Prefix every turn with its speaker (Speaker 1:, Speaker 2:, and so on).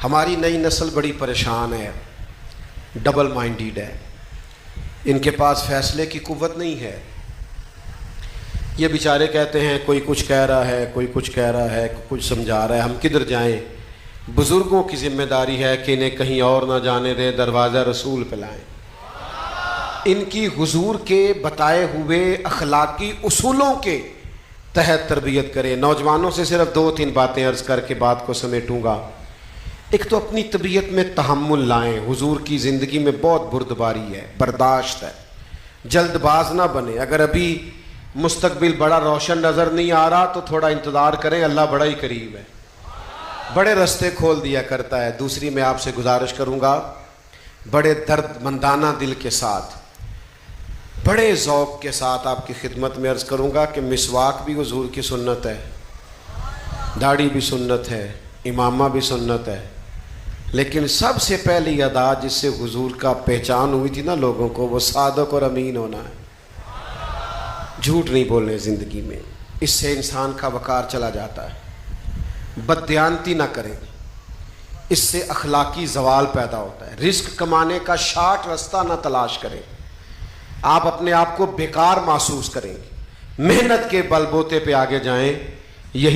Speaker 1: ہماری نئی نسل بڑی پریشان ہے، ڈبل مائنڈیڈ ہے، ان کے پاس فیصلے کی قوت نہیں ہے۔ یہ بیچارے کہتے ہیں کوئی کچھ کہہ رہا ہے، کوئی کچھ کہہ رہا ہے، کچھ سمجھا رہا ہے، ہم کدھر جائیں؟ بزرگوں کی ذمہ داری ہے کہ انہیں کہیں اور نہ جانے دیں، دروازہ رسول پہ لائیں، ان کی حضور کے بتائے ہوئے اخلاقی اصولوں کے تحت تربیت کریں۔ نوجوانوں سے صرف 2-3 باتیں عرض کر کے بات کو سمیٹوں گا۔ ایک تو اپنی طبیعت میں تحمل لائیں، حضور کی زندگی میں بہت بردباری ہے، برداشت ہے، جلد باز نہ بنے۔ اگر ابھی مستقبل بڑا روشن نظر نہیں آ رہا تو تھوڑا انتظار کریں، اللہ بڑا ہی قریب ہے، بڑے رستے کھول دیا کرتا ہے۔ دوسری میں آپ سے گزارش کروں گا، بڑے درد مندانہ دل کے ساتھ، بڑے ذوق کے ساتھ آپ کی خدمت میں عرض کروں گا کہ مسواک بھی حضور کی سنت ہے، داڑھی بھی سنت ہے، امامہ بھی سنت ہے، لیکن سب سے پہلی ادا جس سے حضور کا پہچان ہوئی تھی نا لوگوں کو، وہ صادق اور امین ہونا ہے۔ جھوٹ نہیں بولنے زندگی میں، اس سے انسان کا وقار چلا جاتا ہے۔ بددیانتی نہ کریں، اس سے اخلاقی زوال پیدا ہوتا ہے۔ رزق کمانے کا شارٹ راستہ نہ تلاش کریں، آپ اپنے آپ کو بیکار محسوس کریں گے۔ محنت کے بل بوتے پہ آگے جائیں، یہی